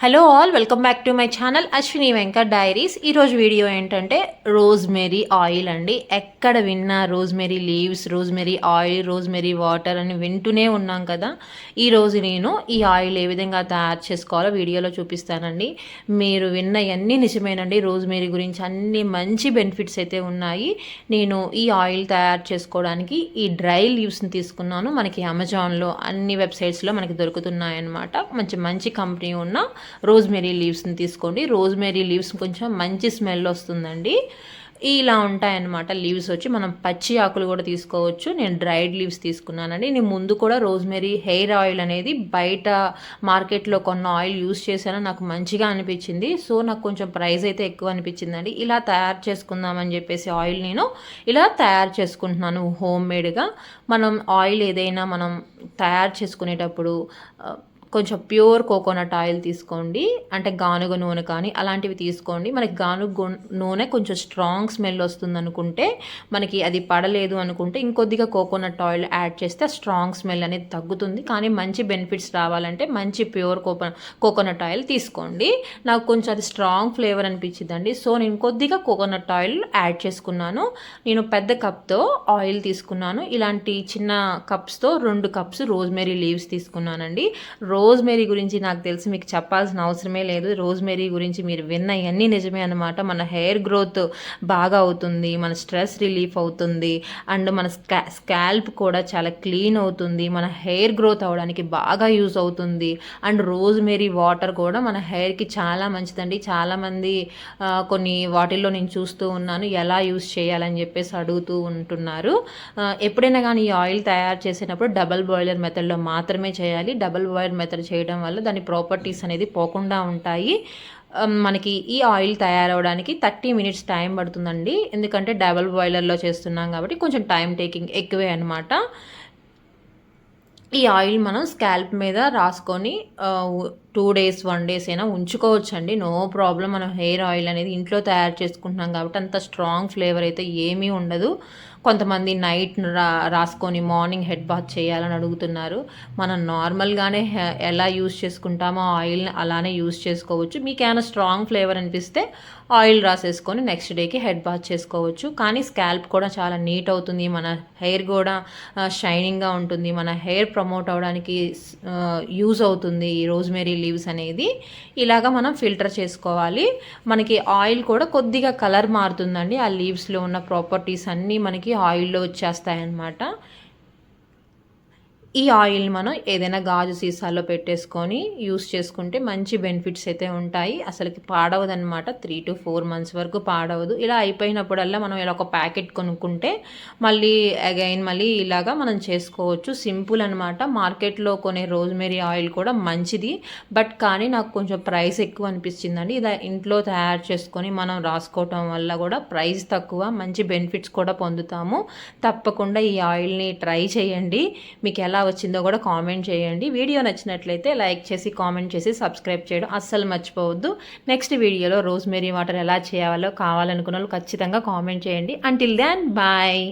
Hello all, welcome back to my channel Ashwini Venkat diaries. ఈరోజు video ఏంటంటే rosemary oil అండి. ఎక్కడ విన్నా rosemary leaves, rosemary oil, rosemary water అని వింటూనే ఉన్నాం కదా. ఈరోజు నేను ఈ ఆయిల్ ఏ విధంగా తయారు చేసుకోవాలో వీడియోలో చూపిస్తానండి. మీరు విన్నవన్నీ నిజమేనండి. రోజ్మెరీ గురించి అన్ని మంచి బెనిఫిట్స్ అయితే ఉన్నాయి. నేను ఈ ఆయిల్ తయారు చేసుకోవడానికి ఈ డ్రై లీవ్స్ని తీసుకున్నాను. మనకి అమెజాన్లో అన్ని వెబ్సైట్స్లో మనకి దొరుకుతున్నాయన్నమాట. మంచి కంపెనీ ఉన్న రోజ్మెరీ లీవ్స్ని తీసుకోండి. రోజ్మెరీ లీవ్స్ కొంచెం మంచి స్మెల్ వస్తుందండి. ఇలా ఉంటాయన్నమాట. లీవ్స్ వచ్చి మనం పచ్చి ఆకులు కూడా తీసుకోవచ్చు. నేను డ్రైడ్ లీవ్స్ తీసుకున్నానండి. నేను ముందు కూడా రోజ్మెరీ హెయిర్ ఆయిల్ అనేది బయట మార్కెట్లో కొన్న ఆయిల్ యూస్ చేశాను. నాకు మంచిగా అనిపించింది. సో నాకు కొంచెం ప్రైస్ అయితే ఎక్కువ అనిపించిందండి. ఇలా తయారు చేసుకుందామని చెప్పేసి ఆయిల్ నేను ఇలా తయారు చేసుకుంటున్నాను హోమ్ మేడ్గా. మనం ఆయిల్ ఏదైనా మనం తయారు చేసుకునేటప్పుడు కొంచెం ప్యూర్ కోకోనట్ ఆయిల్ తీసుకోండి. అంటే గానుగ నూనె కానీ అలాంటివి తీసుకోండి. మనకి గానుగ నూనె కొంచెం స్ట్రాంగ్ స్మెల్ వస్తుంది అనుకుంటే, మనకి అది పడలేదు అనుకుంటే ఇంకొద్దిగా కోకోనట్ ఆయిల్ యాడ్ చేస్తే స్ట్రాంగ్ స్మెల్ అనేది తగ్గుతుంది. కానీ మంచి బెనిఫిట్స్ రావాలంటే మంచి ప్యూర్ కోకోనట్ ఆయిల్ తీసుకోండి. నాకు కొంచెం అది స్ట్రాంగ్ ఫ్లేవర్ అనిపించిందండి. సో నేను కొద్దిగా కోకోనట్ ఆయిల్ యాడ్ చేసుకున్నాను. నేను పెద్ద కప్తో ఆయిల్ తీసుకున్నాను. ఇలాంటి చిన్న కప్స్తో 2 కప్స్ రోజ్మెరీ లీవ్స్ తీసుకున్నానండి. రోజ్మెరీ గురించి నాకు తెలిసి మీకు చెప్పాల్సిన అవసరమే లేదు. రోజ్మెరీ గురించి మీరు విన్న ఇవన్నీ నిజమే అనమాట. మన హెయిర్ గ్రోత్ బాగా అవుతుంది, మన స్ట్రెస్ రిలీఫ్ అవుతుంది, అండ్ మన స్కాల్ప్ కూడా చాలా క్లీన్ అవుతుంది, మన హెయిర్ గ్రోత్ అవడానికి బాగా యూజ్ అవుతుంది. అండ్ రోజ్మెరీ వాటర్ కూడా మన హెయిర్కి చాలా మంచిదండి. చాలామంది కొన్ని వాటిల్లో నేను చూస్తూ ఉన్నాను ఎలా యూజ్ చేయాలని చెప్పేసి అడుగుతూ ఉంటున్నారు. ఎప్పుడైనా కానీ ఈ ఆయిల్ తయారు చేసేటప్పుడు డబల్ బాయిలర్ మెథడ్లో మాత్రమే చేయాలి. డబల్ బాయిలర్ మెథడ్ చేయడం వల్ల దాని ప్రాపర్టీస్ అనేది పోకుండా ఉంటాయి. మనకి ఈ ఆయిల్ తయారవడానికి 30 మినిట్స్ టైం పడుతుందండి. ఎందుకంటే డబల్ బాయిలర్లో చేస్తున్నాం కాబట్టి కొంచెం టైం టేకింగ్ ఎక్కువే అనమాట. ఈ ఆయిల్ మనం స్కాల్ప్ మీద రాసుకొని 2 డేస్ 1 డేస్ అయినా ఉంచుకోవచ్చండి. No problem. మనం హెయిర్ ఆయిల్ అనేది ఇంట్లో తయారు చేసుకుంటున్నాం కాబట్టి అంత స్ట్రాంగ్ ఫ్లేవర్ అయితే ఏమీ ఉండదు. కొంతమంది నైట్ రాసుకొని మార్నింగ్ హెడ్ బాత్ చేయాలని అడుగుతున్నారు. మనం నార్మల్గానే ఎలా యూస్ చేసుకుంటామో ఆయిల్ని అలానే యూస్ చేసుకోవచ్చు. మీకు ఏమైనా స్ట్రాంగ్ ఫ్లేవర్ అనిపిస్తే ఆయిల్ రాసేసుకొని నెక్స్ట్ డేకి హెడ్ బాత్ చేసుకోవచ్చు. కానీ స్కాల్ప్ కూడా చాలా నీట్ అవుతుంది, మన హెయిర్ కూడా షైనింగ్గా ఉంటుంది, మన హెయిర్ ప్రమోట్ అవడానికి యూజ్ అవుతుంది ఈ రోజ్మెరీ లీవ్స్ అనేది. ఇలాగా మనం ఫిల్టర్ చేసుకోవాలి. మనకి ఆయిల్ కూడా కొద్దిగా కలర్ మారుతుందండి. ఆ లీవ్స్లో ఉన్న ప్రాపర్టీస్ అన్నీ మనకి ఆయిల్లో వచ్చేస్తాయన్నమాట. ఈ ఆయిల్ మనం ఏదైనా గాజు సీసాలో పెట్టేసుకొని యూస్ చేసుకుంటే మంచి బెనిఫిట్స్ అయితే ఉంటాయి. అసలుకి పాడవదనమాట. 3 to 4 months వరకు పాడవదు. ఇలా అయిపోయినప్పుడల్లా మనం ఇలా ఒక ప్యాకెట్ కొనుక్కుంటే మళ్ళీ మళ్ళీ ఇలాగా మనం చేసుకోవచ్చు. సింపుల్ అనమాట. మార్కెట్లో కొనే రోజ్మెరీ ఆయిల్ కూడా మంచిది, బట్ కానీ నాకు కొంచెం ప్రైస్ ఎక్కువ అనిపించిందండి. ఇలా ఇంట్లో తయారు చేసుకొని మనం రాసుకోవటం వల్ల కూడా ప్రైస్ తక్కువ, మంచి బెనిఫిట్స్ కూడా పొందుతాము. తప్పకుండా ఈ ఆయిల్ని ట్రై చేయండి. మీకు ఎలా వచ్చిందో కూడా కామెంట్ చేయండి. వీడియో నచ్చినట్లయితే లైక్ చేసి కామెంట్ చేసి సబ్స్క్రైబ్ చేయడం అస్సలు మర్చిపోవద్దు. నెక్స్ట్ వీడియోలో రోజ్మెరీ వాటర్ ఎలా చేయాలో కావాలనుకున్న వాళ్ళు ఖచ్చితంగా కామెంట్ చేయండి. Until then bye.